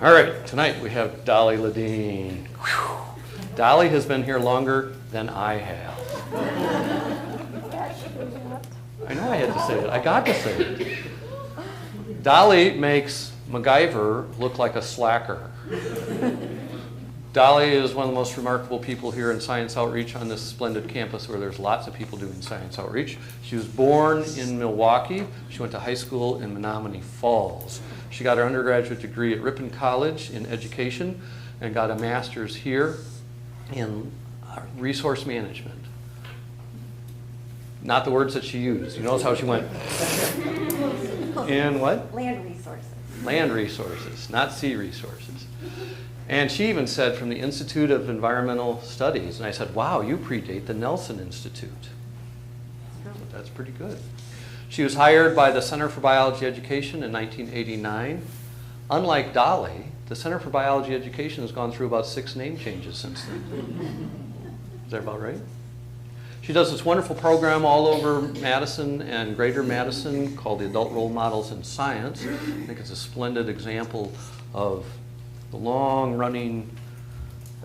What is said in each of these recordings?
All right, tonight we have Dolly Ledin. Dolly has been here longer than I have. I know I had to say it. I got to say it. Dolly makes MacGyver look like a slacker. Dolly is one of the most remarkable people here in science outreach on this splendid campus where there's lots of people doing science outreach. She was born in Milwaukee. She went to high school in Menominee Falls. She got her undergraduate degree at Ripon College in education and got a master's here in resource management. Not the words that she used. You notice how she went? In what? Land resources. Land resources, not sea resources. And she even said from the Institute of Environmental Studies, and I said, wow, you predate the Nelson Institute. But that's pretty good. She was hired by the Center for Biology Education in 1989. Unlike Dolly, the Center for Biology Education has gone through about 6 name changes since then. Is that about right? She does this wonderful program all over Madison and Greater Madison called the Adult Role Models in Science. I think it's a splendid example of the long-running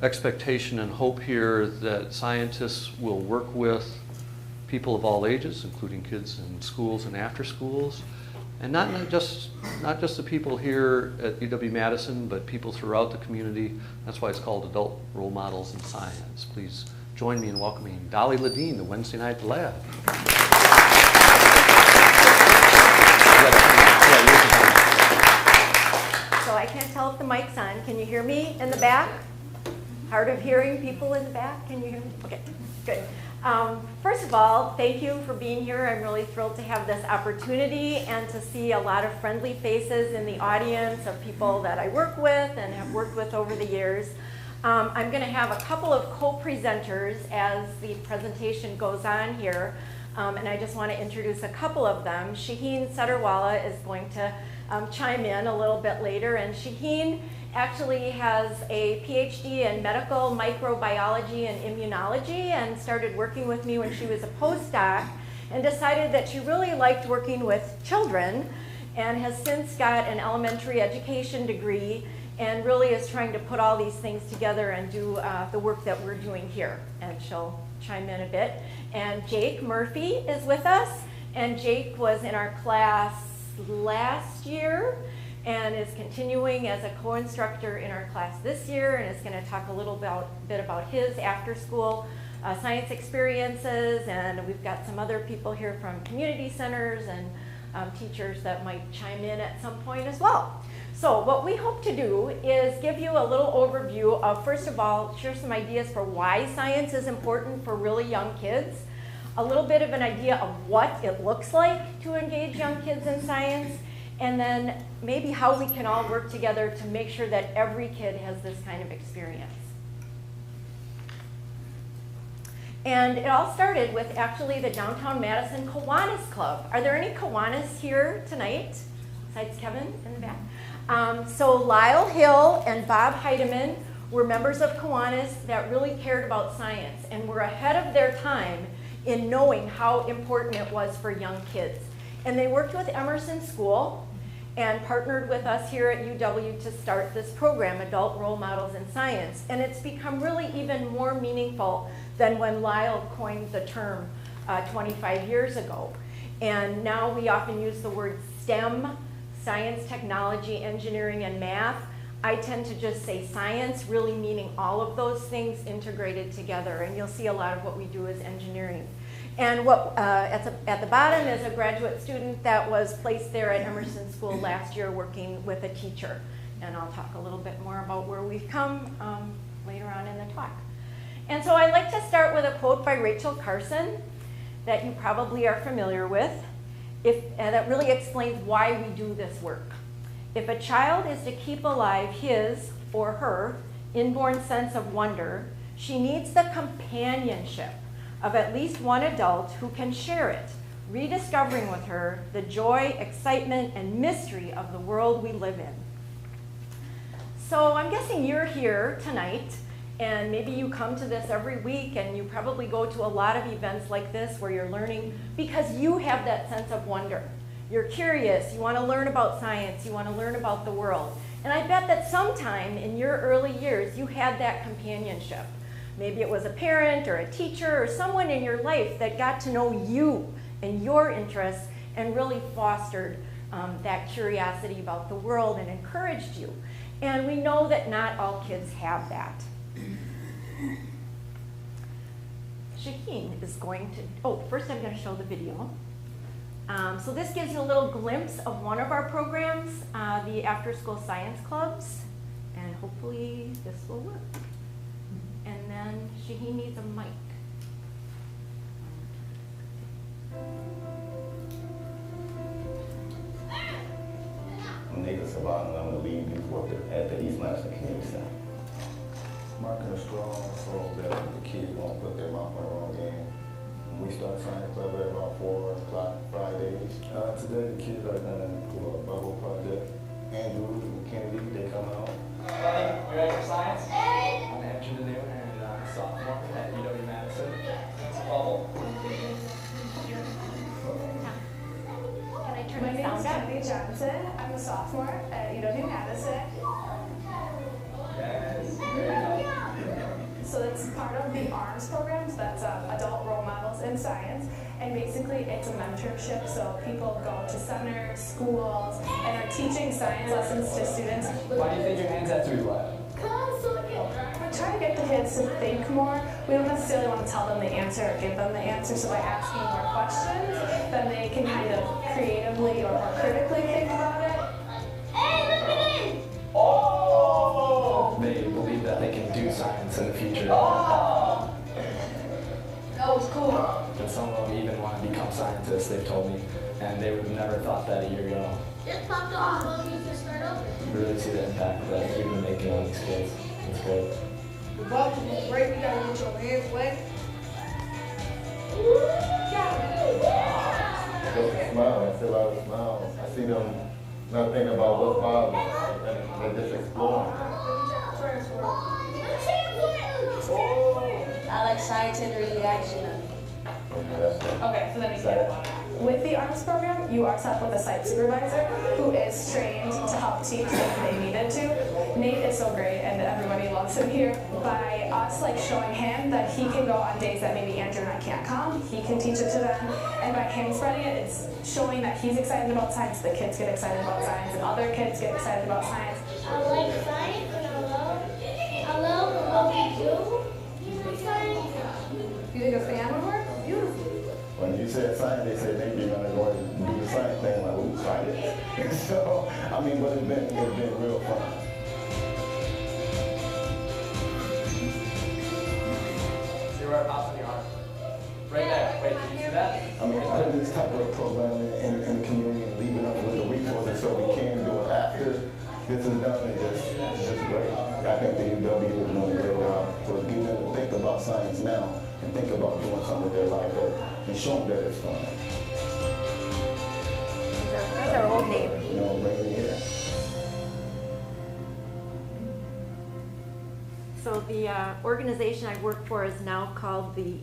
expectation and hope here that scientists will work with people of all ages, including kids in schools and after schools, and not just the people here at UW-Madison, but people throughout the community. That's why it's called Adult Role Models in Science. Please join me in welcoming Dolly Ledin, the Wednesday Night Lab. So I can't tell if the mic's on. Can you hear me in the back? Hard of hearing people in the back? Can you hear me? Okay, good. First of all, thank you for being here. I'm really thrilled to have this opportunity and to see a lot of friendly faces in the audience of people that I work with and have worked with over the years. I'm going to have a couple of co-presenters as the presentation goes on here, and I just want to introduce a couple of them. Shaheen Sutterwala is going to chime in a little bit later, and Shaheen actually has a PhD in medical microbiology and immunology and started working with me when she was a postdoc and decided that she really liked working with children and has since got an elementary education degree and really is trying to put all these things together and do the work that we're doing here. And she'll chime in a bit. And Jake Murphy is with us, and Jake was in our class last year and is continuing as a co-instructor in our class this year and is going to talk a little bit about his after-school science experiences. And we've got some other people here from community centers and teachers that might chime in at some point as well. So what we hope to do is give you a little overview of, first of all, share some ideas for why science is important for really young kids, a little bit of an idea of what it looks like to engage young kids in science, and then maybe how we can all work together to make sure that every kid has this kind of experience. And it all started with actually the Downtown Madison Kiwanis Club. Are there any Kiwanis here tonight, besides Kevin in the back? So Lyle Hill and Bob Heidemann were members of Kiwanis that really cared about science and were ahead of their time in knowing how important it was for young kids. And they worked with Emerson School and partnered with us here at UW to start this program, Adult Role Models in Science. And it's become really even more meaningful than when Lyle coined the term 25 years ago. And now we often use the word STEM, science, technology, engineering, and math. I tend to just say science, really meaning all of those things integrated together. And you'll see a lot of what we do is engineering. And what at the bottom is a graduate student that was placed there at Emerson School last year working with a teacher. And I'll talk a little bit more about where we've come later on in the talk. And so I'd like to start with a quote by Rachel Carson that you probably are familiar with, that really explains why we do this work. If a child is to keep alive his or her inborn sense of wonder, she needs the companionship of at least one adult who can share it, rediscovering with her the joy, excitement, and mystery of the world we live in. So I'm guessing you're here tonight, and maybe you come to this every week, and you probably go to a lot of events like this where you're learning because you have that sense of wonder. You're curious, you want to learn about science, you want to learn about the world. And I bet that sometime in your early years you had that companionship. Maybe it was a parent or a teacher or someone in your life that got to know you and your interests and really fostered that curiosity about the world and encouraged you. And we know that not all kids have that. Shaheen is going to, oh, first I'm going to show the video. So this gives you a little glimpse of one of our programs, the after-school science clubs, and hopefully this will work. And then Shaheen needs a mic. I'm Nathan Sabat, and I'm the lead youth worker at the UW-Madison Community Center. Marking a strong so that the kids won't put their mouth on the wrong game. We start science club at about 4 o'clock Fridays. Today the kids are going to do a bubble project. Andrew and Kennedy, they come out. Hey, you ready for science? I'm Andrew New, and I'm a sophomore at UW-Madison. It's a bubble. Can I turn My the name is sound up? Nappy Johnson. I'm a sophomore at UW-Madison. Yes. So that's part of the ARMS program, so that's Adult Role Models in Science. And basically it's a mentorship, so people go to centers, schools, and are teaching science lessons to students. Why do you think your hands have to be wet? We try to get the kids to think more. We don't necessarily want to tell them the answer or give them the answer, so by asking more questions, then they can kind of creatively or more critically think about it. Oh! They believe that they can do science in the future. Oh! That was cool. And some of them even want to become scientists, they've told me. And they would have never thought that a year ago. Just popped off. You can start over. You really see the impact that you've been making on these kids. It's great. The bubble is great. You gotta get your hands wet. I go to smile, I fill out a smile. I see them not thinking about what's bothering them. They're just exploring. I like scientific reaction. Okay, so then you get it. With the ARMS program, you are set with a site supervisor who is trained to help teach if they needed to. Nate is so great and everybody loves him here. By us showing him that he can go on days that maybe Andrew and I can't come, he can teach it to them. And by him spreading it, it's showing that he's excited about science, the kids get excited about science, and other kids get excited about science. I like science and I love what we do. You like science? You think a fan would work? Beautiful. When you said science, they said maybe you're gonna go and do the science thing, like, ooh, science. So, I mean, but it's been real fun. So you're right off in the arm. Right there. Wait, can you see that? I mean, putting this type of program in the community and leaving up with the resources so we can do it after this is done is just great. I think the UW is doing a great job for getting them to think about science now and think about doing something with their life and show them that it's fun. That's our old name. You know, bring me here. So the organization I work for is now called the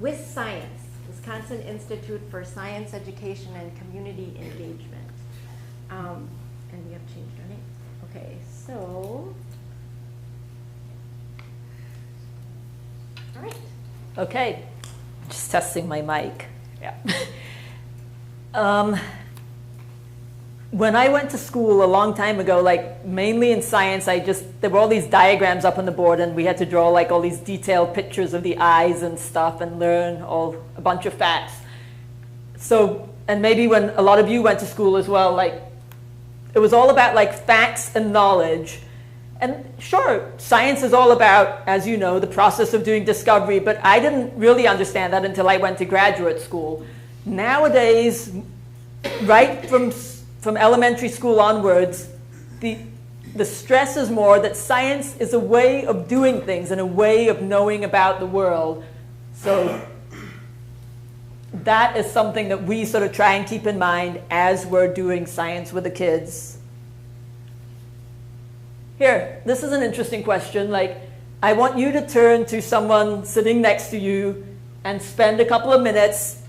WIS Science, Wisconsin Institute for Science Education and Community Engagement. And we have changed our name. Okay, so, all right. Okay, just testing my mic. Yeah. When I went to school a long time ago, mainly in science, there were all these diagrams up on the board and we had to draw all these detailed pictures of the eyes and stuff and learn a bunch of facts. So, and maybe when a lot of you went to school as well, it was all about facts and knowledge. And sure, science is all about, as you know, the process of doing discovery, but I didn't really understand that until I went to graduate school. Nowadays, right from elementary school onwards, the stress is more that science is a way of doing things and a way of knowing about the world. So that is something that we sort of try and keep in mind as we're doing science with the kids. Here, this is an interesting question. I want you to turn to someone sitting next to you and spend a couple of minutes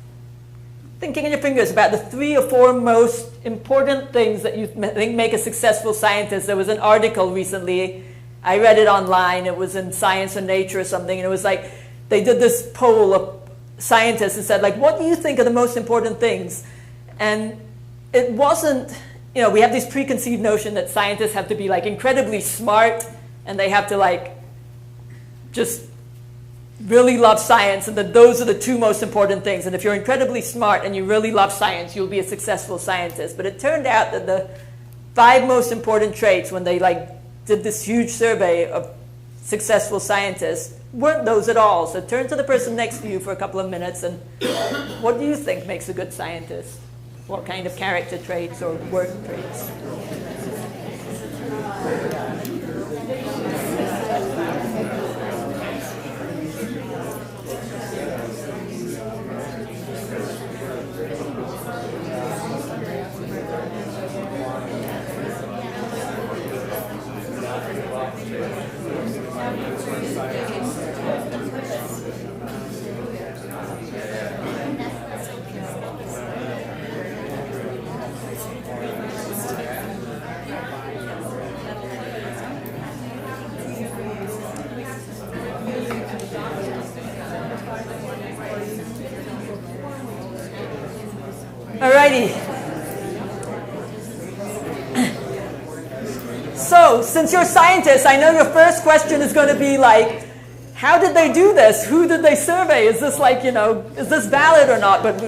thinking on your fingers about the 3 or 4 most important things that you think make a successful scientist. There was an article recently, I read it online, it was in Science or Nature or something, and it was like, they did this poll of scientists and said, like, what do you think are the most important things? And it wasn't, you know, we have this preconceived notion that scientists have to be like incredibly smart and they have to like just really love science, and that those are the 2 most important things. And if you're incredibly smart and you really love science, you'll be a successful scientist. But it turned out that the 5 most important traits, when they like did this huge survey of successful scientists, weren't those at all. So turn to the person next to you for a couple of minutes and what do you think makes a good scientist? What kind of character traits or work traits? Alrighty. So, since you're scientists, I know your first question is going to be like, how did they do this? Who did they survey? Is this like, you know, is this valid or not? But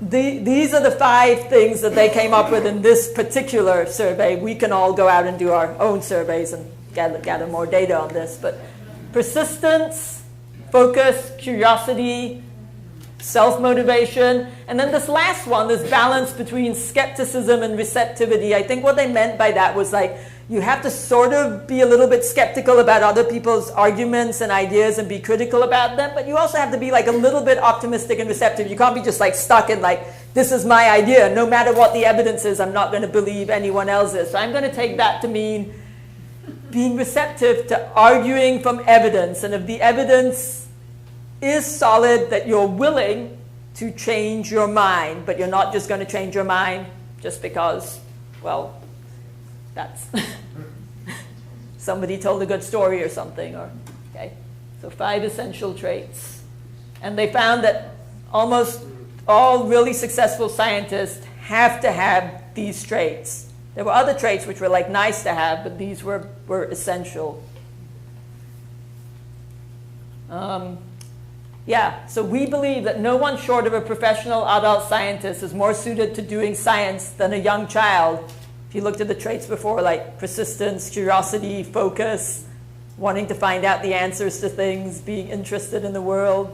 these are the 5 things that they came up with in this particular survey. We can all go out and do our own surveys and gather more data on this. But persistence, focus, curiosity, self-motivation, and then this last one, this balance between skepticism and receptivity. I think what they meant by that was like, you have to sort of be a little bit skeptical about other people's arguments and ideas and be critical about them, but you also have to be like a little bit optimistic and receptive. You can't be just like stuck in like, this is my idea, no matter what the evidence is, I'm not going to believe anyone else's. So I'm going to take that to mean being receptive to arguing from evidence, and if the evidence is solid, that you're willing to change your mind, but you're not just going to change your mind just because, well, that's somebody told a good story or something. Or okay, so 5 essential traits, and they found that almost all really successful scientists have to have these traits. There were other traits which were like nice to have, but these were essential. Yeah, so we believe that no one short of a professional adult scientist is more suited to doing science than a young child. If you looked at the traits before, like persistence, curiosity, focus, wanting to find out the answers to things, being interested in the world.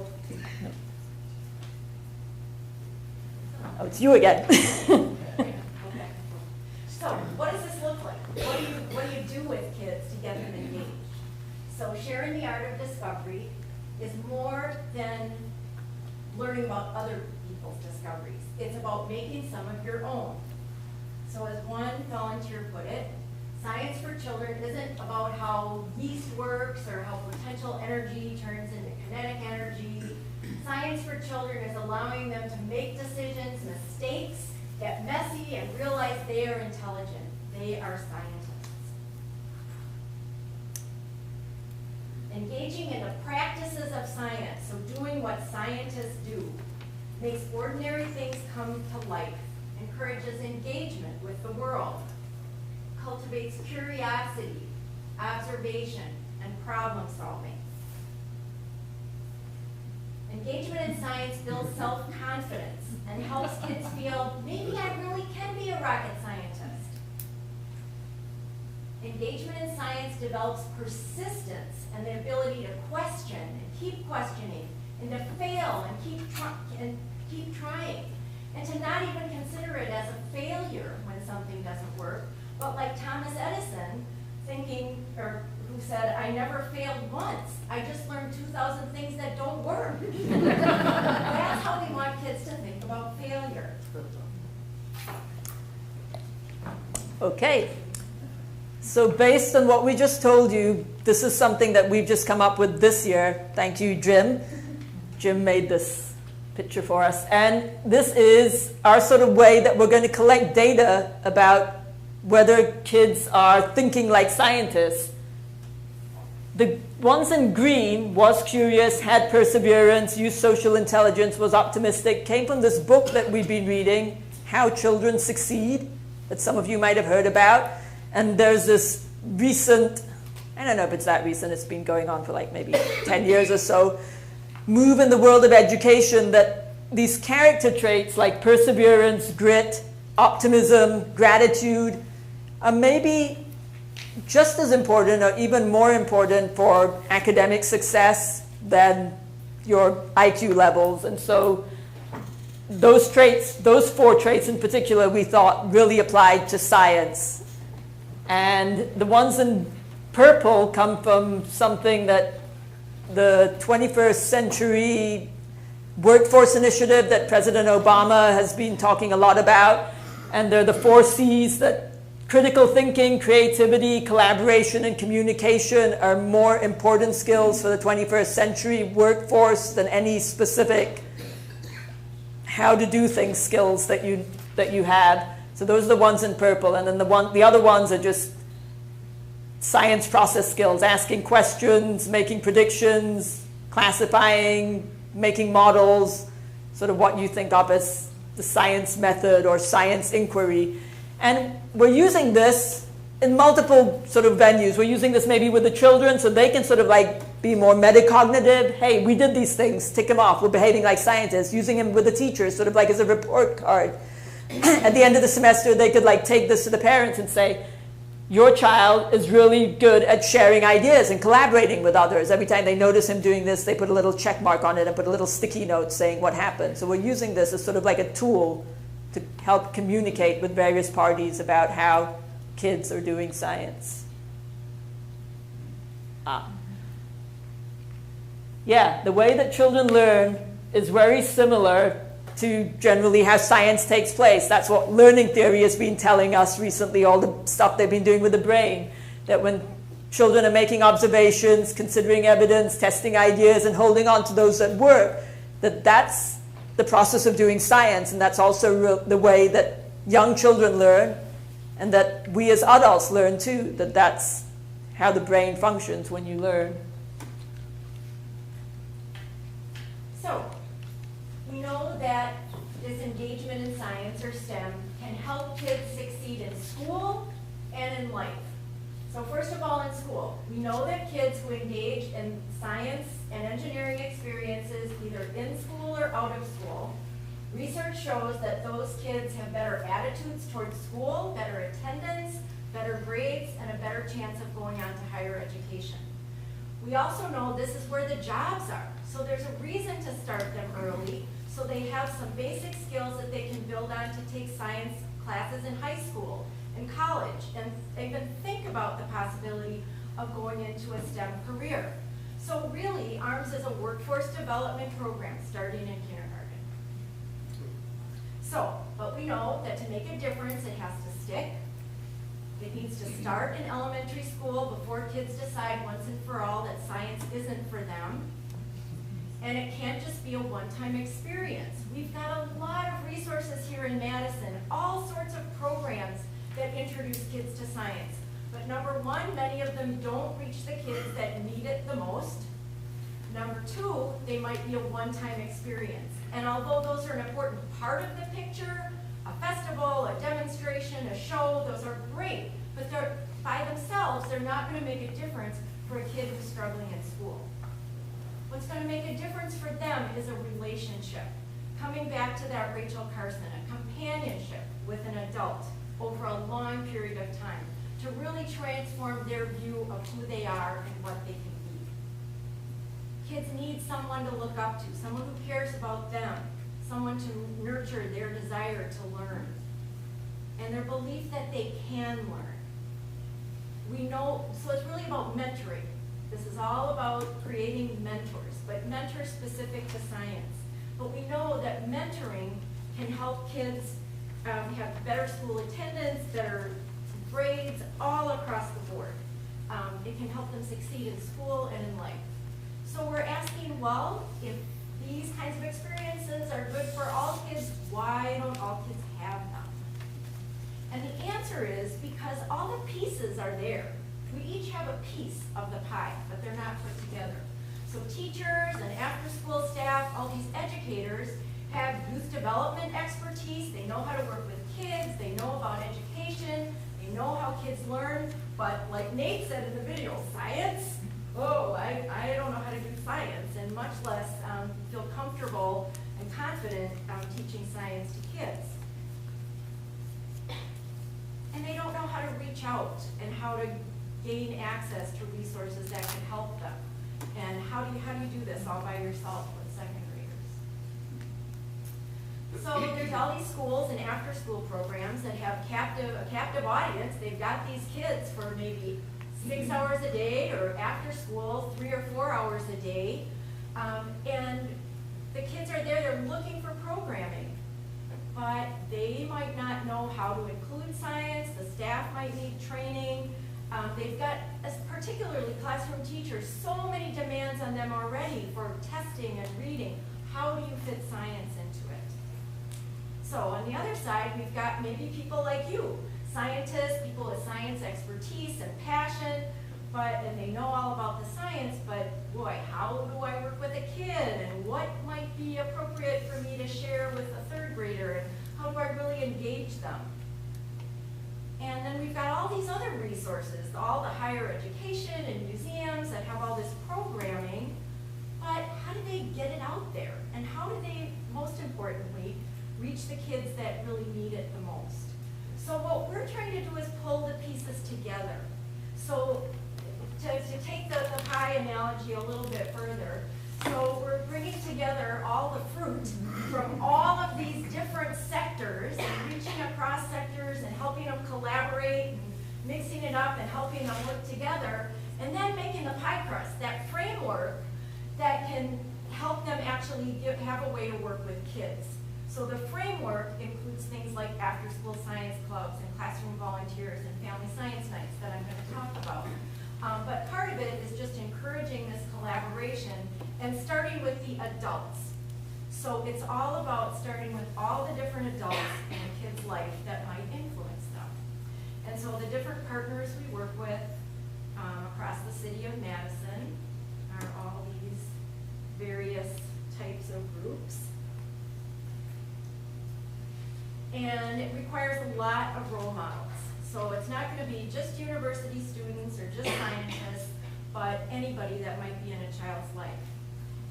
Oh, it's you again. So what does this look like? What do you do with kids to get them engaged? So sharing the art of discovery is more than learning about other people's discoveries. It's about making some of your own. So as one volunteer put it, science for children isn't about how yeast works or how potential energy turns into kinetic energy. Science for children is allowing them to make decisions, mistakes, get messy, and realize they are intelligent. They are scientists. Engaging in the practices of science, so doing what scientists do, makes ordinary things come to life, encourages engagement with the world, cultivates curiosity, observation, and problem solving. Engagement in science builds self-confidence and helps kids feel, maybe I really can be a rocket scientist. Engagement in science develops persistence and the ability to question and keep questioning, and to fail and keep trying, and to not even consider it as a failure when something doesn't work, but like Thomas Edison, thinking, or who said, I never failed once, I just learned 2,000 things that don't work. That's how we want kids to think about failure. Okay. So based on what we just told you, this is something that we've just come up with this year. Thank you, Jim. Jim made this picture for us. And this is our sort of way that we're going to collect data about whether kids are thinking like scientists. The ones in green, was curious, had perseverance, used social intelligence, was optimistic, came from this book that we've been reading, How Children Succeed, that some of you might have heard about. And there's this recent, I don't know if it's that recent, it's been going on for like maybe 10 years or so, move in the world of education that these character traits like perseverance, grit, optimism, gratitude are maybe just as important or even more important for academic success than your IQ levels. And so those traits, those 4 traits in particular, we thought really applied to science. And the ones in purple come from something that the 21st Century Workforce Initiative that President Obama has been talking a lot about. And they're the 4 C's that critical thinking, creativity, collaboration, and communication are more important skills for the 21st century workforce than any specific how to do things skills that you have. So those are the ones in purple. And then the other ones are just science process skills, asking questions, making predictions, classifying, making models, sort of what you think of as the science method or science inquiry. And we're using this in multiple sort of venues. We're using this maybe with the children so they can sort of like be more metacognitive. Hey, we did these things, tick them off, we're behaving like scientists. Using them with the teachers sort of like as a report card. At the end of the semester, they could like take this to the parents and say, your child is really good at sharing ideas and collaborating with others. Every time they notice him doing this, they put a little check mark on it and put a little sticky note saying what happened. So we're using this as sort of like a tool to help communicate with various parties about how kids are doing science. Yeah, the way that children learn is very similar to generally how science takes place. That's what learning theory has been telling us recently, all the stuff they've been doing with the brain, that when children are making observations, considering evidence, testing ideas, and holding on to those that work, that's the process of doing science, and that's also the way that young children learn, and that we as adults learn too, that's how the brain functions when you learn. So, we know that this engagement in science or STEM can help kids succeed in school and in life. So first of all, in school, we know that kids who engage in science and engineering experiences, either in school or out of school, research shows that those kids have better attitudes towards school, better attendance, better grades, and a better chance of going on to higher education. We also know this is where the jobs are. So there's a reason to start them early, so they have some basic skills that they can build on to take science classes in high school and college, and even think about the possibility of going into a STEM career. So really, ARMS is a workforce development program starting in kindergarten. So, but we know that to make a difference, it has to stick. It needs to start in elementary school before kids decide once and for all that science isn't for them. And it can't just be a one-time experience. We've got a lot of resources here in Madison, all sorts of programs that introduce kids to science. But number one, many of them don't reach the kids that need it the most. Number two, they might be a one-time experience. And although those are an important part of the picture, a festival, a demonstration, a show, those are great. But they're, by themselves, they're not going to make a difference for a kid who's struggling in school. What's going to make a difference for them is a relationship. Coming back to that Rachel Carson, a companionship with an adult over a long period of time to really transform their view of who they are and what they can be. Kids need someone to look up to, someone who cares about them, someone to nurture their desire to learn, and their belief that they can learn. We know, so it's really about mentoring. This is all about creating mentors, but mentors specific to science. But we know that mentoring can help kids have better school attendance, better grades, all across the board. It can help them succeed in school and in life. So we're asking, well, if these kinds of experiences are good for all kids. Why don't all kids have them? And the answer is because all the pieces are there. We each have a piece of the pie, but they're not put together. So teachers and after-school staff, all these educators have youth development expertise. They know how to work with kids. They know about education. They know how kids learn. But like Nate said in the video, science? Oh, I don't know how to do science, and much less feel comfortable and confident teaching science to kids. And they don't know how to reach out and how to gain access to resources that can help them. And how do you do this all by yourself with second graders? So there's all these schools and after-school programs that have a captive audience. They've got these kids for maybe 6 hours a day, or after school 3 or 4 hours a day. And the kids are there, they're looking for programming. But they might not know how to include science. The staff might need training. They've got, particularly classroom teachers, so many demands on them already for testing and reading. How do you fit science into it? So on the other side, we've got maybe people like you, scientists, people with science expertise and passion, and they know all about the science, but boy, how do I work with a kid, and what might be appropriate for me to share with a third grader, and how do I really engage them? And then we've got all these other resources, all the higher education and museums that have all this programming, but how do they get it out there? And how do they, most importantly, reach the kids that really need it the most? So what we're trying to do is pull the pieces together. So to take the pie analogy a little bit further, so we're bringing together all the fruit from all of these different sectors, and reaching across sectors and helping them collaborate and mixing it up and helping them work together, and then making the pie crust, that framework that can help them actually have a way to work with kids. So the framework includes things like after-school science clubs and classroom volunteers and family science nights that I'm going to talk about. But part of it is just encouraging this collaboration and starting with the adults. So it's all about starting with all the different adults in a kid's life that might influence them. And so the different partners we work with across the city of Madison are all these various types of groups. And it requires a lot of role models. So it's not going to be just university students or just scientists, but anybody that might be in a child's life.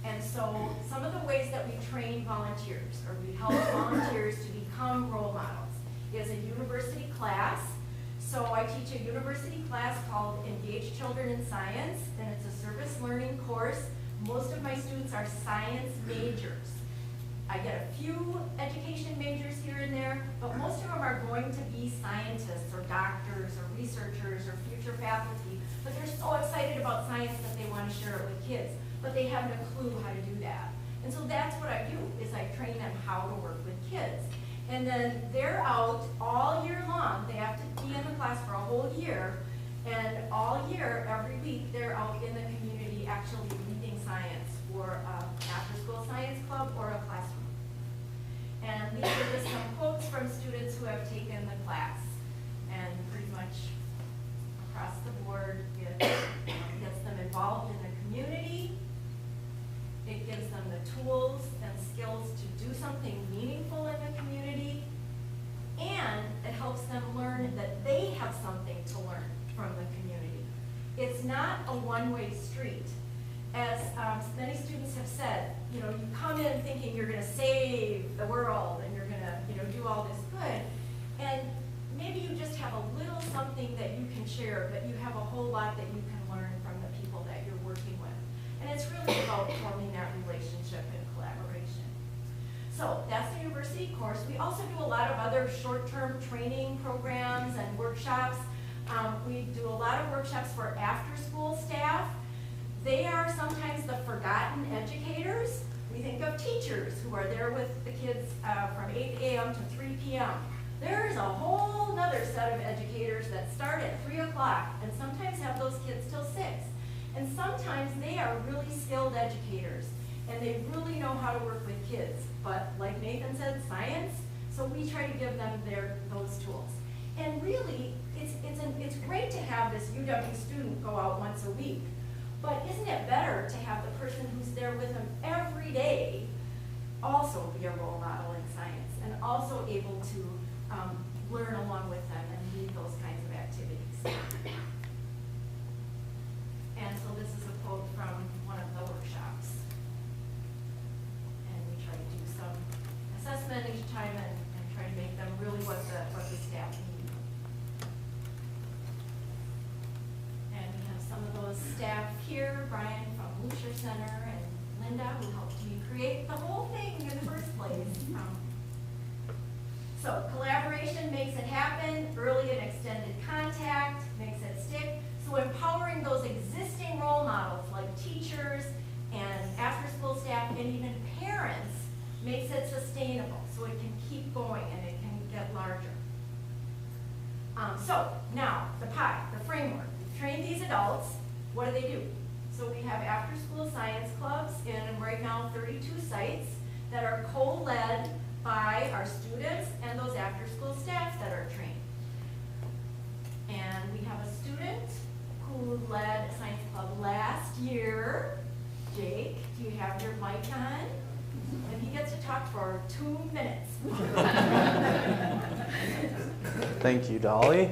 And so some of the ways that we train volunteers, or we help volunteers to become role models, is a university class. So I teach a university class called Engage Children in Science, and it's a service learning course. Most of my students are science majors. I get a few education majors here and there, but most of them are going to be scientists or doctors or researchers or future faculty, but they're so excited about science that they want to share it with kids, but they haven't a clue how to do that. And so that's what I do, is I train them how to work with kids. And then they're out all year long. They have to be in the class for a whole year, and all year, every week, they're out in the community actually reading science for an after-school science club or a classroom. And these are just some quotes from students who have taken the class. And pretty much across the board, it gets them involved in the community. It gives them the tools and skills to do something meaningful in the community. And it helps them learn that they have something to learn from the community. It's not a one-way street. As many students have said, you come in thinking you're going to save the world and you're going to, do all this good, and maybe you just have a little something that you can share, but you have a whole lot that you can learn from the people that you're working with. And it's really about forming that relationship and collaboration. So that's the university course. We also do a lot of other short-term training programs and workshops. We do a lot of workshops for after-school staff. They are sometimes the forgotten educators. We think of teachers who are there with the kids from 8 a.m. to 3 p.m. There's a whole other set of educators that start at 3 o'clock and sometimes have those kids till 6. And sometimes they are really skilled educators. and they really know how to work with kids. But like Nathan said, science, so we try to give them those tools. And really, it's great to have this UW student go out once a week, but isn't it better to have the person who's there with them every day also be a role model in science and also able to learn along with them and lead those kinds of activities. And so this is a quote from one of the workshops. And we try to do some assessment each time and try to make them really what the staff need. And we have some of those staff here, Brian from Lucier Center and Linda, who helped me create the whole thing in the first place. So collaboration makes it happen, early and extended contact makes it stick. So empowering those existing role models like teachers and after-school staff and even parents makes it sustainable so it can keep going and it can get larger. So now, the pie, the framework. We've trained these adults. What do? So we have after-school science clubs in right now 32 sites that are co-led by our students and those after-school staff that are trained. And we have a student who led a science club last year. Jake, do you have your mic on? And he gets to talk for 2 minutes. Thank you, Dolly.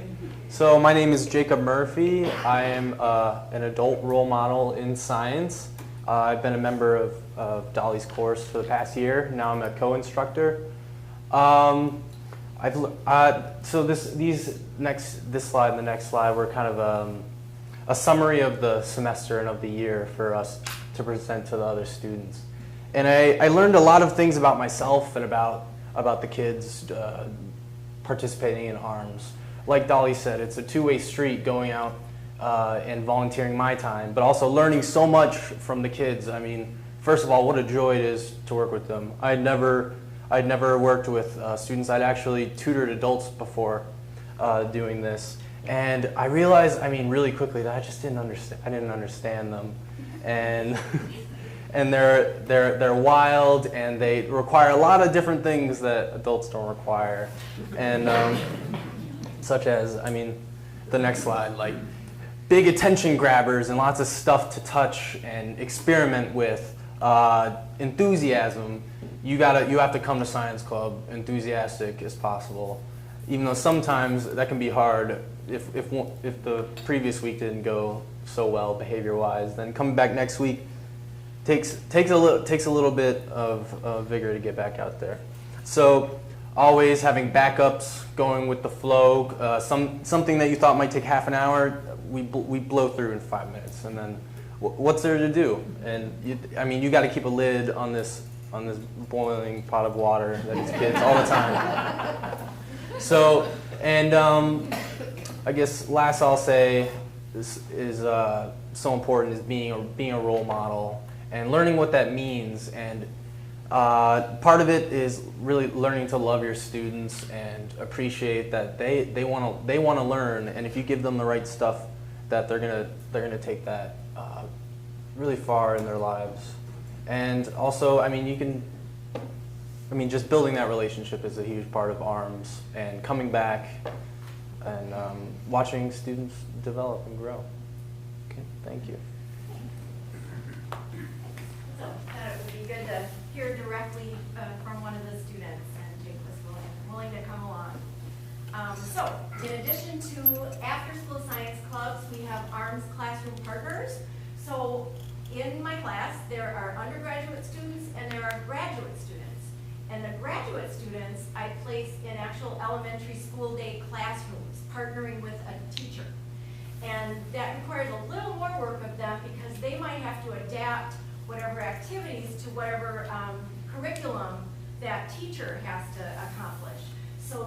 So my name is Jacob Murphy. I am an adult role model in science. I've been a member of Dolly's course for the past year. Now I'm a co-instructor. So this slide and the next slide were kind of a summary of the semester and of the year for us to present to the other students. And I learned a lot of things about myself and about the kids participating in ARMS. Like Dolly said, it's a two-way street going out and volunteering my time, but also learning so much from the kids. I mean, first of all, what a joy it is to work with them. I'd never worked with students. I'd actually tutored adults before doing this. And I realized, I mean, really quickly that I just didn't understand them. And and they're wild, and they require a lot of different things that adults don't require. And such as, I mean, the next slide, like big attention grabbers and lots of stuff to touch and experiment with, enthusiasm. You have to come to science club enthusiastic as possible, even though sometimes that can be hard if the previous week didn't go so well behavior-wise. Then coming back next week takes a little bit of vigor to get back out there. So always having backups, going with the flow. Something that you thought might take half an hour, we blow through in 5 minutes, and then what's there to do? And you got to keep a lid on this boiling pot of water that eats kids all the time. So, and I guess last I'll say is so important is being a role model and learning what that means. And part of it is really learning to love your students and appreciate that they want to learn. And if you give them the right stuff, that they're gonna take that really far in their lives. And also, just building that relationship is a huge part of ARMS, and coming back and watching students develop and grow. Okay, thank you. So it would be good to hear directly from one of the students, and Jake was willing to come along. So in addition to after-school science clubs, we have ARMS classroom partners. So in my class, there are undergraduate students and there are graduate students. And the graduate students I place in actual elementary school day classrooms, partnering with a teacher. And that requires a little more work of them because they might have to adapt whatever activities to whatever curriculum that teacher has to accomplish. So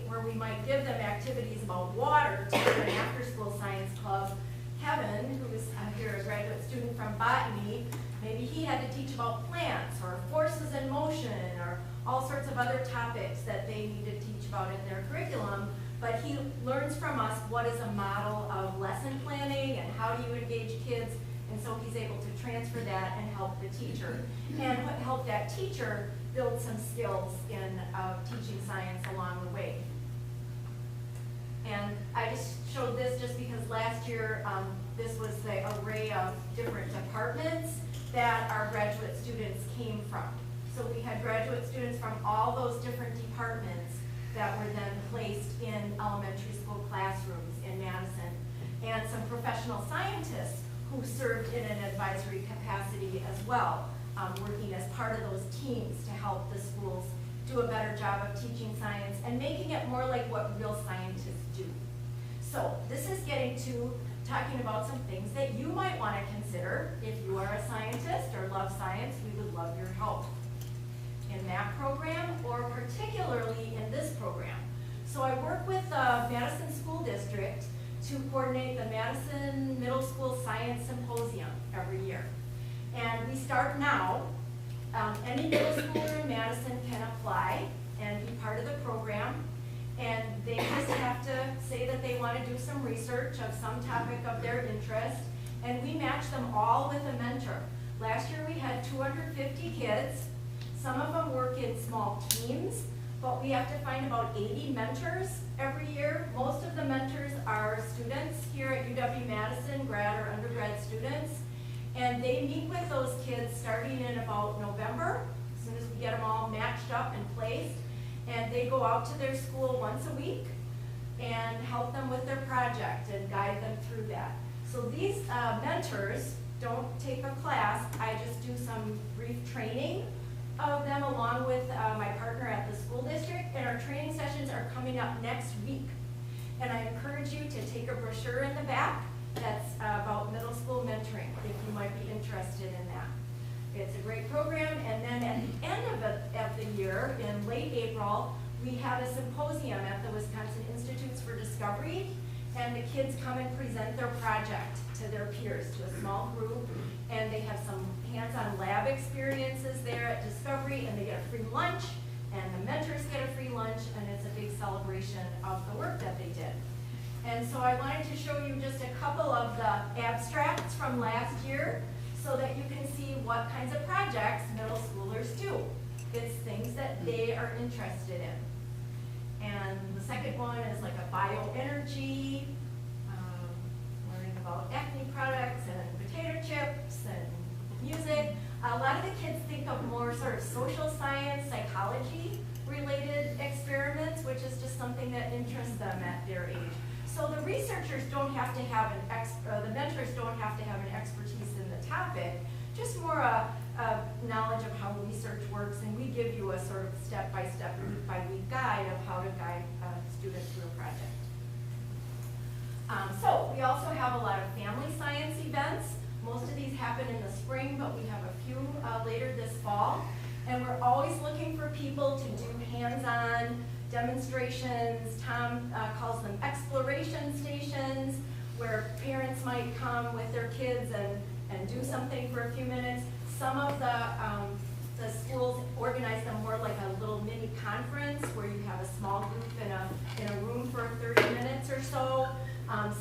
where we might give them activities about water to an after-school science club, Kevin, who is here, a graduate student from botany, maybe he had to teach about plants or forces in motion or all sorts of other topics that they need to teach about in their curriculum, but he learns from us what is a model of lesson planning and how do you engage kids And so he's able to transfer that and help the teacher. And help that teacher build some skills in teaching science along the way. And I just showed this just because last year, this was the array of different departments that our graduate students came from. So we had graduate students from all those different departments that were then placed in elementary school classrooms in Madison, and some professional scientists who served in an advisory capacity as well, working as part of those teams to help the schools do a better job of teaching science and making it more like what real scientists do. So this is getting to talking about some things that you might want to consider if you are a scientist or love science. We would love your help in that program, or particularly in this program. So I work with the Madison School District to coordinate the Madison Middle School Science Symposium every year. And we start now. Any middle schooler in Madison can apply and be part of the program. And they just have to say that they want to do some research of some topic of their interest. And we match them all with a mentor. Last year we had 250 kids. Some of them work in small teams, but we have to find about 80 mentors every year. Most of the mentors are students here at UW-Madison, grad or undergrad students. And they meet with those kids starting in about November, as soon as we get them all matched up and placed. And they go out to their school once a week and help them with their project and guide them through that. So these mentors don't take a class. I just do some brief training of them along with my partner at the school district, and our training sessions are coming up next week. And I encourage you to take a brochure in the back that's about middle school mentoring if you might be interested in that. It's a great program, and then at the end of the year, in late April, we have a symposium at the Wisconsin Institutes for Discovery, and the kids come and present their project to their peers, to a small group, and they have some hands-on lab experiences there at Discovery, and they get a free lunch, and the mentors get a free lunch, and it's a big celebration of the work that they did. And so I wanted to show you just a couple of the abstracts from last year so that you can see what kinds of projects middle schoolers do. It's things that they are interested in. And the second one is like a bioenergy, learning about acne products and potato chips and music. A lot of the kids think of more sort of social science, psychology related experiments, which is just something that interests them at their age. So the researchers don't have to have the mentors don't have to have an expertise in the topic, just more a knowledge of how research works, and we give you a sort of step-by-step, week-by-week guide of how to guide students through a project. So we also have a lot of family science events. Most of these happen in the spring, but we have a few later this fall. And we're always looking for people to do hands-on demonstrations. Tom calls them exploration stations, where parents might come with their kids and do something for a few minutes. Some of the schools organize them more like a little mini conference where you have a small group in a room for 30 minutes or so.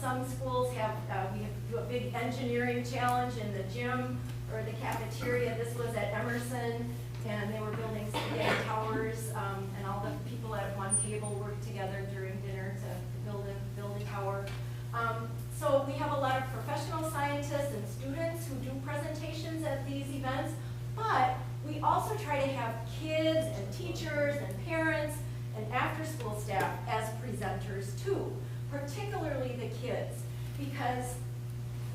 Some schools have, we do a big engineering challenge in the gym or the cafeteria. This was at Emerson, and they were building spaghetti towers, and all the people at one table worked together during dinner to build a tower. So we have a lot of professional scientists and students who do presentations at these events, but we also try to have kids and teachers and parents and after-school staff as presenters too, particularly the kids, because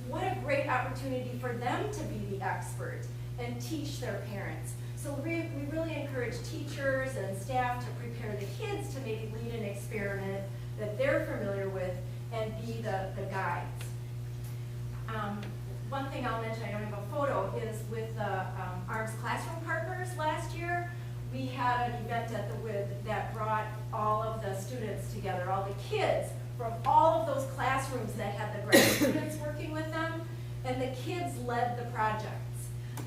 what a great opportunity for them to be the expert and teach their parents. So we really encourage teachers and staff to prepare the kids to maybe lead an experiment that they're familiar with and be the guides. One thing I'll mention, I don't have a photo, is with the ARMS Classroom Partners last year, we had an event at the WID that brought all of the students together, all the kids from all of those classrooms that had the grad students working with them, and the kids led the projects.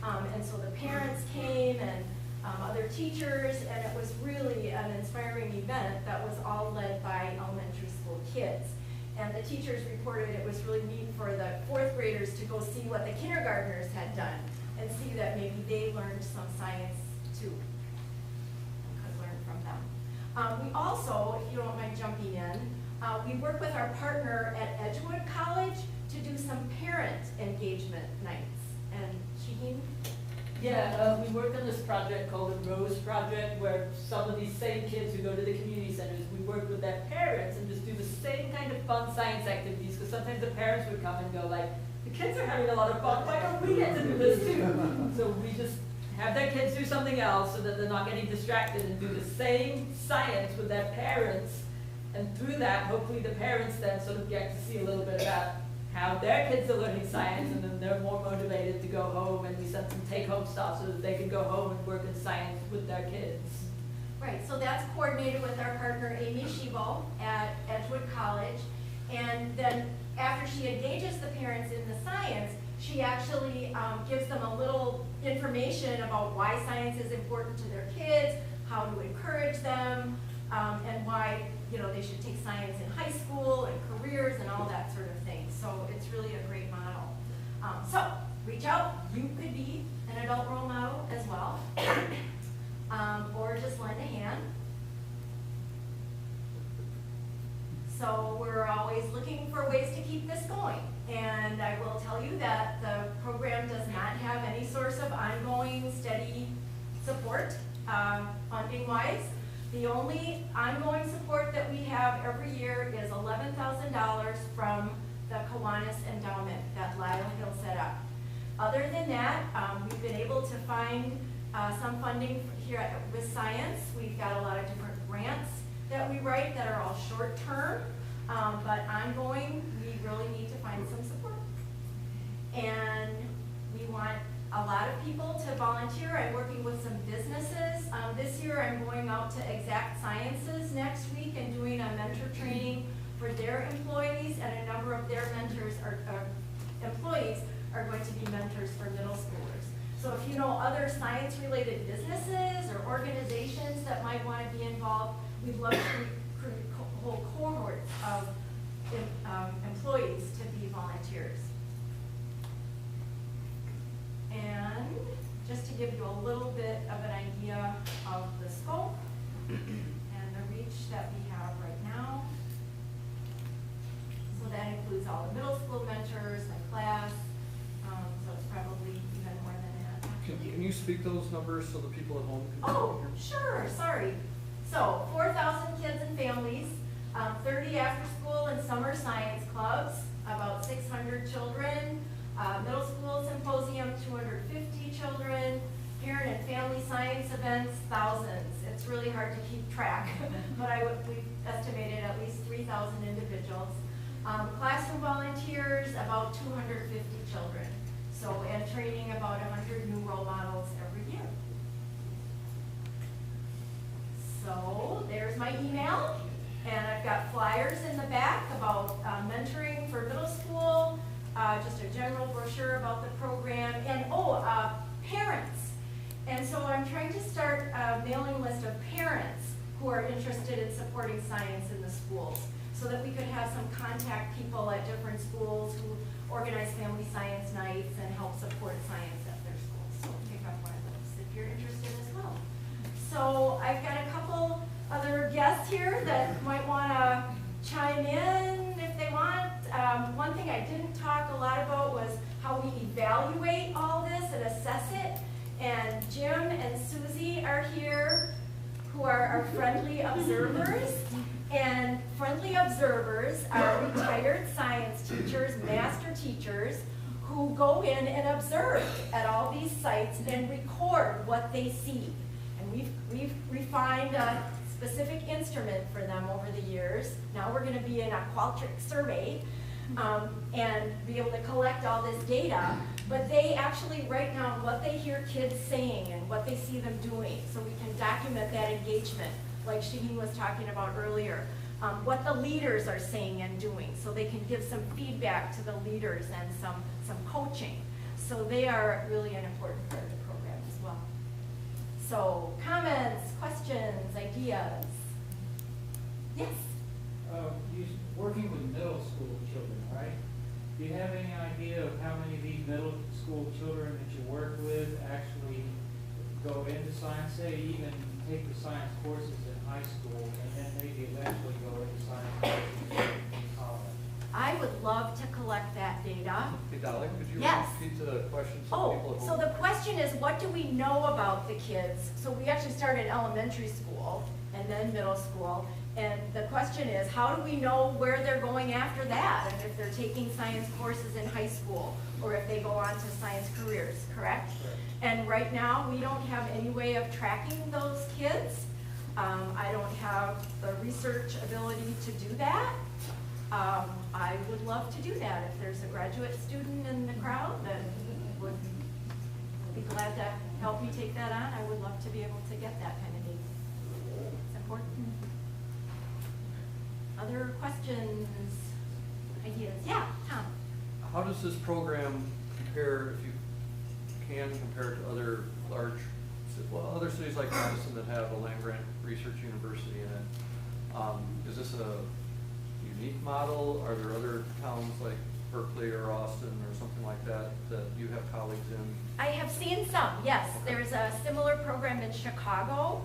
And so the parents came and other teachers, and it was really an inspiring event that was all led by elementary school kids. And the teachers reported it was really neat for the 4th graders volunteers to go see what the kindergartners had done and see that maybe they learned some science too. We could learn from them. We also, if you don't mind jumping in, we work with our partner at Edgewood College to do some parent engagement nights. And Shaheen? Yeah, we work on this project called the Rose Project, where some of these same kids who go to the community centers, we work with their parents and just do the same kind of fun science activities, because sometimes the parents would come and go like, the kids are having a lot of fun, why don't we get to do this too? So we just have their kids do something else so that they're not getting distracted and do the same science with their parents. And through that, hopefully the parents then sort of get to see a little bit about how their kids are learning science, and then they're more motivated to go home, and we send some take-home stuff so that they can go home and work in science with their kids. Right, so that's coordinated with our partner Amy Shivo at Edgewood College. And then after she engages the parents in the science, she actually gives them a little information about why science is important to their kids, how to encourage them, and why they should take science in high school and careers and all that sort of thing. So it's really a great model. So reach out. You could be an adult role model as well, or just lend a hand. So we're always looking for ways to keep this going. And I will tell you that the program does not have any source of ongoing steady support, funding-wise. The only ongoing support that we have every year is $11,000 from the Kiwanis Endowment that Lyle Hill set up. Other than that, we've been able to find some funding here with science. We've got a lot of different grants that we write that are all short-term, but ongoing, we really need to find some support. And we want a lot of people to volunteer. I'm working with some businesses. This year I'm going out to Exact Sciences next week and doing a mentor training for their employees, and a number of their mentors employees are going to be mentors for middle schoolers. So if you know other science-related businesses or organizations that might want to be involved, we'd love to recruit whole cohorts of employees to be volunteers. And just to give you a little bit of an idea of the scope and the reach that we have right now. So that includes all the middle school mentors, my class, so it's probably even more than that. Can you speak those numbers so the people at home can Oh, sure, sorry. So 4,000 kids and families, 30 after-school and summer science clubs, about 600 children, middle school symposium, 250 children, parent and family science events, thousands. It's really hard to keep track, but we've estimated at least 3,000 individuals. Classroom volunteers, about 250 children. So, and training about 100 new role models every year. So there's my email, and I've got flyers in the back about mentoring for middle school, just a general brochure about the program, and parents. And so I'm trying to start a mailing list of parents who are interested in supporting science in the schools, so that we could have some contact people at different schools who organize family science nights and help support science at their schools. So pick up one of those if you're interested as well. So I've got a couple other guests here that might want to chime in if they want. One thing I didn't talk a lot about was how we evaluate all this and assess it. And Jim and Susie are here, who are our friendly observers. And friendly observers are retired science teachers, master teachers, who go in and observe at all these sites and record what they see. And we've refined a specific instrument for them over the years. Now we're going to be in a qualtrics survey and be able to collect all this data. But they actually write down what they hear kids saying and what they see them doing, so we can document that engagement, like Shaheen was talking about earlier. What the leaders are saying and doing, so they can give some feedback to the leaders and some coaching. So they are really an important part of the program as well. So comments, questions, ideas? Yes? You're working with middle school children, right? Do you have any idea of how many of these middle school children that you work with actually go into science, say even take the science courses in high school and then maybe eventually go into science courses in college? I would love to collect that data. Hey, Dolly, could you Yes. repeat the question? Oh, so the question is, what do we know about the kids? So we actually started elementary school and then middle school. And the question is, how do we know where they're going after that? And if they're taking science courses in high school, or if they go on to science careers, correct? And right now, we don't have any way of tracking those kids. I don't have the research ability to do that. I would love to do that. If there's a graduate student in the crowd that would be glad to help me take that on, I would love to be able to get that kind of data. It's important. Other questions, ideas? Yeah, Tom. How does this program compare, if you can compare to other large, well, other cities like Madison that have a land-grant research university in it? Is this a unique model? Are there other towns like Berkeley or Austin or something like that that you have colleagues in? I have seen some, yes. There's a similar program in Chicago.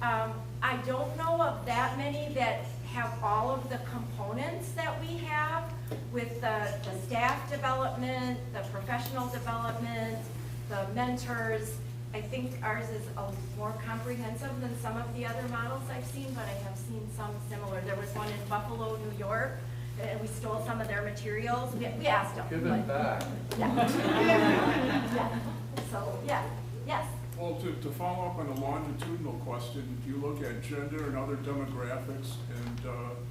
I don't know of that many that have all of the components that we have with the staff development, the professional development, the mentors. I think ours is more comprehensive than some of the other models I've seen, but I have seen some similar. There was one in Buffalo, New York, and we stole some of their materials. We asked them. Give it back. Yeah. Yeah. So, yeah, yes. Well, to follow up on a longitudinal question, you look at gender and other demographics and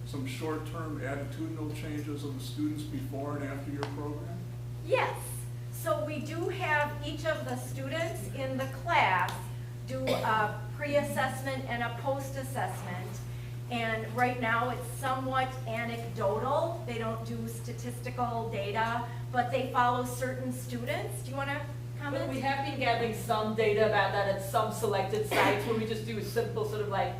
some short-term attitudinal changes of the students before and after your program? Yes. So we do have each of the students in the class do a pre-assessment and a post-assessment. And right now it's somewhat anecdotal. They don't do statistical data, but they follow certain students. Do you want to comment? But we have been gathering some data about that at some selected sites where we just do a simple sort of like,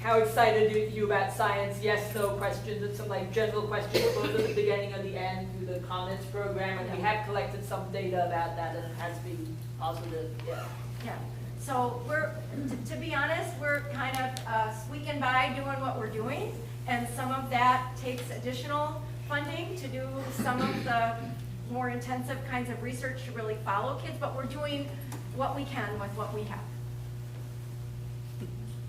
how excited are you about science? Yes, no questions, and some like general questions both at the beginning and the end through the comments program. And we have collected some data about that, and it has been positive. Yeah. Yeah. So we're, to be honest, we're kind of squeaking by doing what we're doing, and some of that takes additional funding to do some of the more intensive kinds of research to really follow kids, but we're doing what we can with what we have.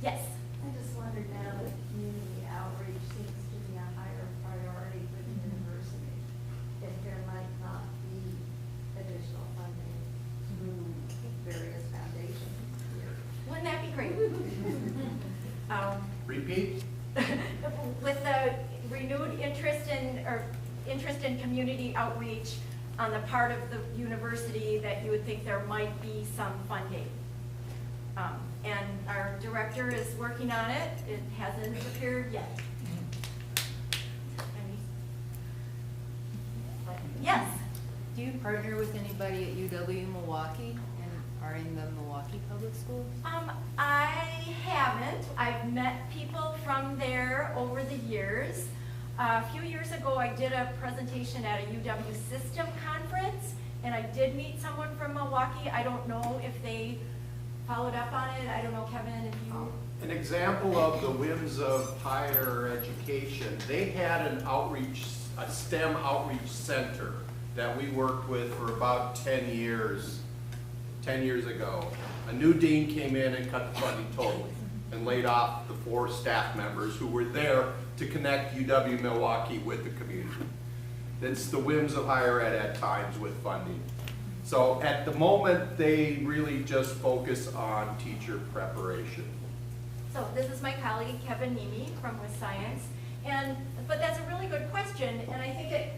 Yes? I just wondered now that community outreach seems to be a higher priority for the university, if there might not be additional funding through various foundations here. Wouldn't that be great? Repeat? With the renewed interest in community outreach on the part of the university, that you would think there might be some funding. And our director is working on it. It hasn't appeared yet. Yes? Do you partner with anybody at UW-Milwaukee and are in the Milwaukee Public Schools? I haven't. I've met people from there over the years. A few years ago, I did a presentation at a UW System conference, and I did meet someone from Milwaukee. I don't know if they followed up on it. I don't know, Kevin, if you... An example of the whims of higher education, they had an outreach, a STEM outreach center that we worked with for about 10 years ago. A new dean came in and cut the funding totally and laid off the 4 staff members who were there to connect UW-Milwaukee with the community. That's the whims of higher ed at times with funding. So at the moment, they really just focus on teacher preparation. So this is my colleague, Kevin Nemi from WisScience. But that's a really good question, and I think it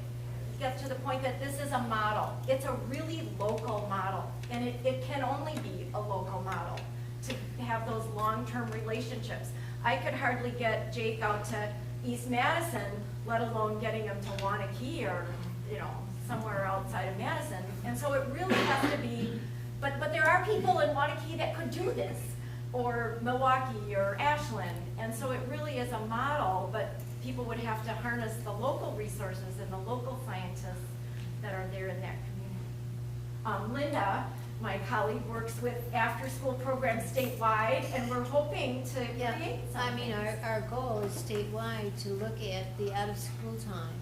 gets to the point that this is a model. It's a really local model, and it can only be a local model to have those long-term relationships. I could hardly get Jake out to East Madison, let alone getting him to Wanakee or, somewhere outside of Madison. And so it really has to be, but there are people in Wanakee that could do this, or Milwaukee or Ashland. And so it really is a model, but people would have to harness the local resources and the local scientists that are there in that community. Linda, my colleague, works with after-school programs statewide, and we're hoping to create something. I mean, our goal is statewide to look at the out-of-school time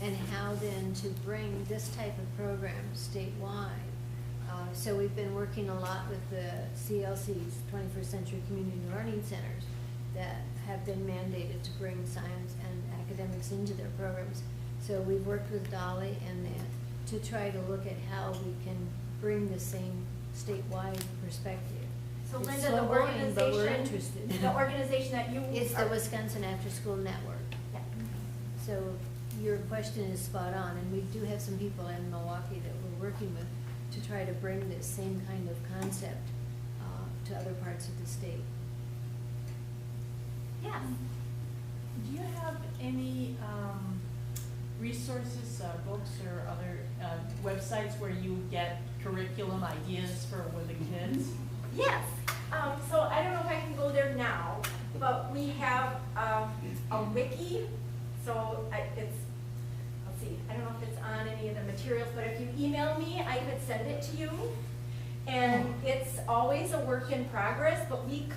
and how then to bring this type of program statewide. So we've been working a lot with the CLCs, 21st Century Community Learning Centers, that have been mandated to bring science and academics into their programs. So we've worked with Dolly and that to try to look at how we can bring the same statewide perspective. So It's Linda, slow the going, but we're organization, interested. the organization that you It's the Wisconsin After School Network. Yeah. So your question is spot on, and we do have some people in Milwaukee that we're working with to try to bring this same kind of concept to other parts of the state. Yes. Do you have any resources, books, or other websites where you get curriculum ideas for with the kids? Yes. So I don't know if I can go there now, but we have a wiki. So it's, let's see, I don't know if it's on any of the materials, but if you email me, I could send it to you. And it's always a work in progress, but we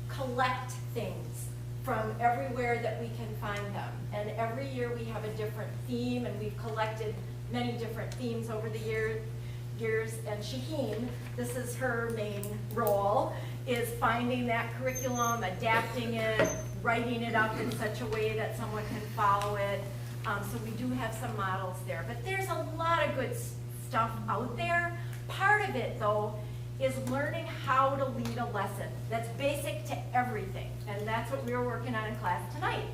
collect things from everywhere that we can find them. And every year we have a different theme, and we've collected many different themes over the years. And Shaheen, this is her main role, is finding that curriculum, adapting it, writing it up in such a way that someone can follow it. So we do have some models there. But there's a lot of good stuff out there. Part of it, though, is learning how to lead a lesson. That's basic to everything. And that's what we were working on in class tonight.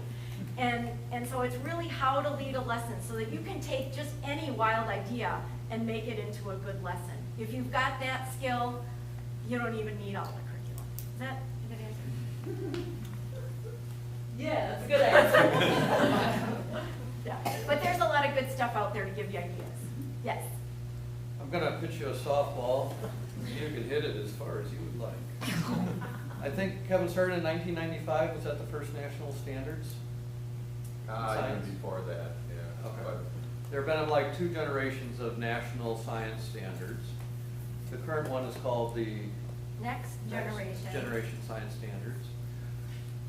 And so it's really how to lead a lesson so that you can take just any wild idea and make it into a good lesson. If you've got that skill, you don't even need all the curriculum. Is that a good answer? Yeah, that's a good answer. Yeah. But there's a lot of good stuff out there to give you ideas. Yes? I'm going to pitch you a softball. You can hit it as far as you would like. I think Kevin started in 1995. Was that the first national standards? Even before that, yeah. Okay. But There have been like 2 generations of national science standards. The current one is called the Next generation science standards.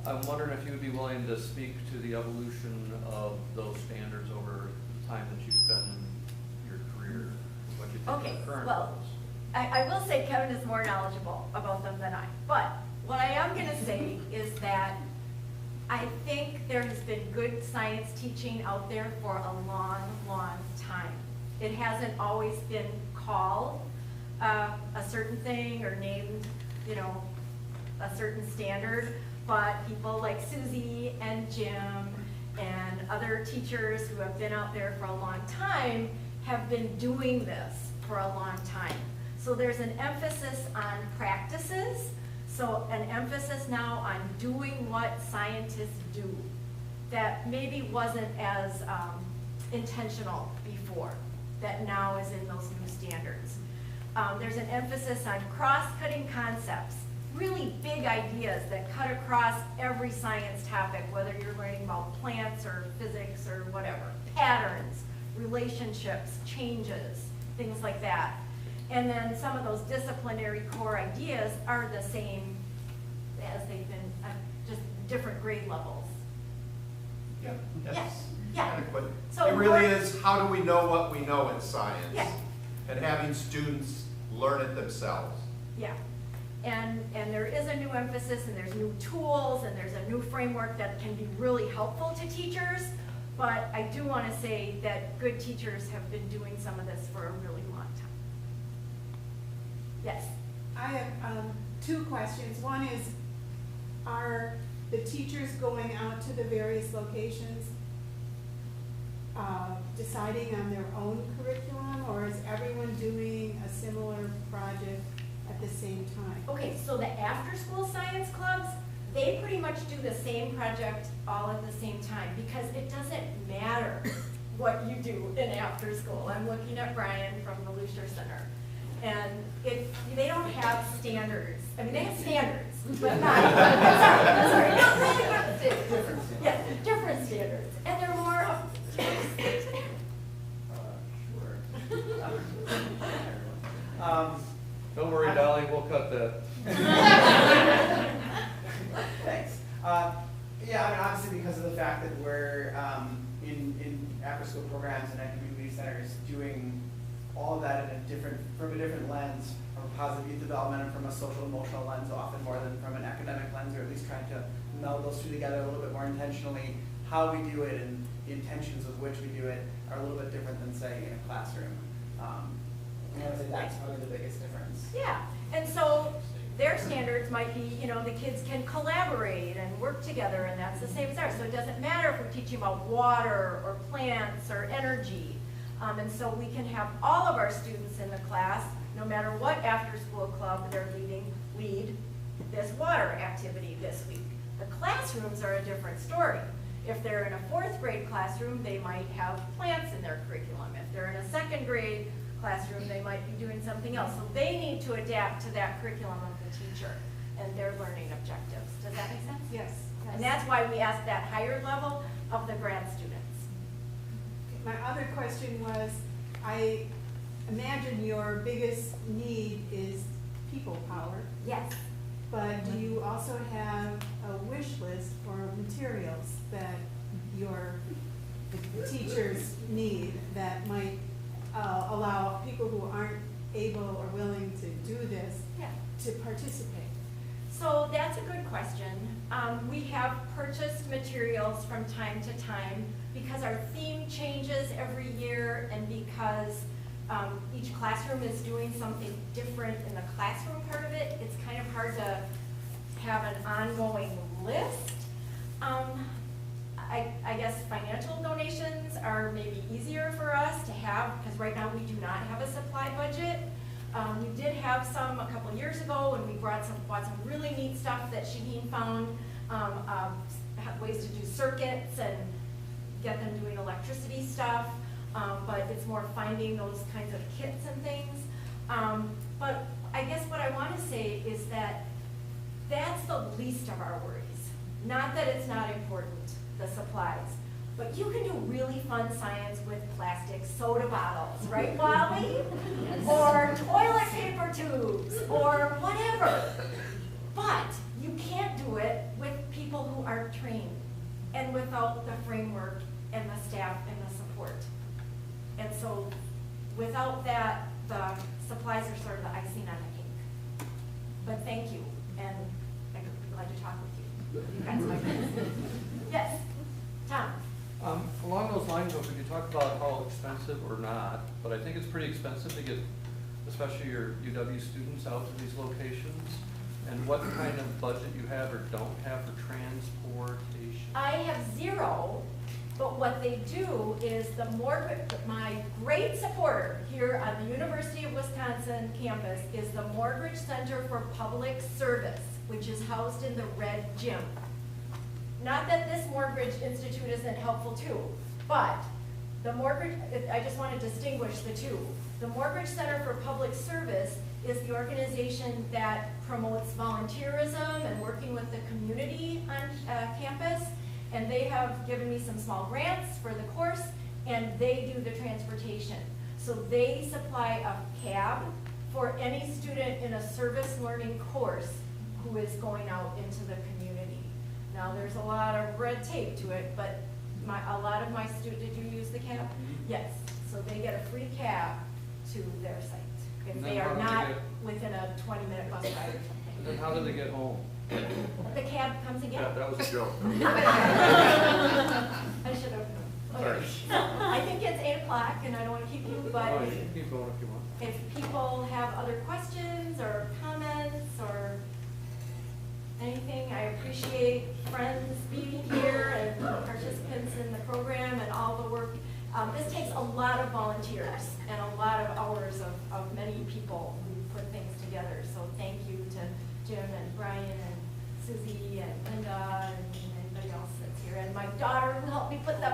I'm wondering if you would be willing to speak to the evolution of those standards over the time that you've been in your career. What you think of the current ones. I will say Kevin is more knowledgeable about them than I. But what I am going to say is that I think there has been good science teaching out there for a long, long time. It hasn't always been called a certain thing or named, you know, a certain standard, but people like Susie and Jim and other teachers who have been out there for a long time have been doing this for a long time. So there's an emphasis on practices. So an emphasis now on doing what scientists do that maybe wasn't as intentional before, that now is in those new standards. There's an emphasis on cross-cutting concepts, really big ideas that cut across every science topic, whether you're learning about plants or physics or whatever. Patterns, relationships, changes, things like that. And then some of those disciplinary core ideas are the same as they've been, just different grade levels. yeah, Yes. Yeah. But So it really more- is, how do we know what we know in science? Yeah. And having students learn it themselves. Yeah. And there is a new emphasis, and there's new tools, and there's a new framework that can be really helpful to teachers. But I do want to say that good teachers have been doing some of this for a really long time. Yes? I have 2 questions. One is, are the teachers going out to the various locations deciding on their own curriculum, or is everyone doing a similar project at the same time? Okay, so the after-school science clubs, they pretty much do the same project all at the same time because it doesn't matter what you do in after school. I'm looking at Brian from the Lucier Center. And they don't have standards. I mean, they have standards, but not, sorry, not really good standards. Yeah, different standards. And they're more of, Sure. Don't worry, Dolly, we'll cut that. Thanks. Yeah, I mean, obviously because of the fact that we're in after-school programs and at community centers doing all of that from a different lens, from a positive youth development and from a social emotional lens often more than from an academic lens, or at least trying to meld those two together a little bit more intentionally. How we do it and the intentions with which we do it are a little bit different than, say, in a classroom. And I would say that's probably the biggest difference. Yeah, and so their standards might be, you know, the kids can collaborate and work together, and that's the same as ours. So it doesn't matter if we're teaching about water or plants or energy. And so we can have all of our students in the class, no matter what after-school club they're lead this water activity this week. The classrooms are a different story. If they're in a 4th grade classroom, they might have plants in their curriculum. If they're in a 2nd grade classroom, they might be doing something else. So they need to adapt to that curriculum of the teacher and their learning objectives. Does that make sense? Yes. And that's why we ask that higher level of the grad students. My other question was, I imagine your biggest need is people power. Yes. But do you also have a wish list for materials that your teachers need that might allow people who aren't able or willing to do this to participate? So that's a good question. We have purchased materials from time to time because our theme changes every year and because each classroom is doing something different in the classroom part of it. It's kind of hard to have an ongoing list. I guess financial donations are maybe easier for us to have because right now we do not have a supply budget. We did have some a couple years ago, and we bought some really neat stuff that Shaheen found, ways to do circuits and get them doing electricity stuff, but it's more finding those kinds of kits and things. But I guess what I want to say is that that's the least of our worries. Not that it's not important, the supplies, but you can do really fun science with plastic soda bottles, right, Wally? Or toilet paper tubes, or whatever. But you can't do it with people who aren't trained and without the framework and the staff and the support. And so without that, the supplies are sort of the icing on the cake. But thank you, and I'm glad to talk with you. You guys, my friends. Yes, Tom. Along those lines, though, could you talk about how expensive or not, but I think it's pretty expensive to get, especially your UW students out to these locations, and what kind of budget you have or don't have for transportation? I have zero, but what they do is my great supporter here on the University of Wisconsin campus is the Morgridge Center for Public Service, which is housed in the red gym. Not that this Morgridge Institute isn't helpful too, but the Morgridge, I just want to distinguish the two. The Morgridge Center for Public Service is the organization that promotes volunteerism and working with the community on campus, and they have given me some small grants for the course, and they do the transportation. So they supply a cab for any student in a service learning course who is going out into the community. Now, there's a lot of red tape to it, but a lot of my students, did you use the cab? Yes, so they get a free cab to their site if they are not within a 20-minute bus ride or something. And then how do they get home? The cab comes and gets them. Yeah, that was a joke. I should have known. Okay. I think it's 8 o'clock, and I don't want to keep you, but Oh, you can keep going if you want. if people have other questions or comments or anything, I appreciate friends being here and participants in the program and all the work. This takes a lot of volunteers and a lot of hours of many people who put things together. So thank you to Jim and Brian and Susie and Linda and anybody else that's here. And my daughter who helped me put the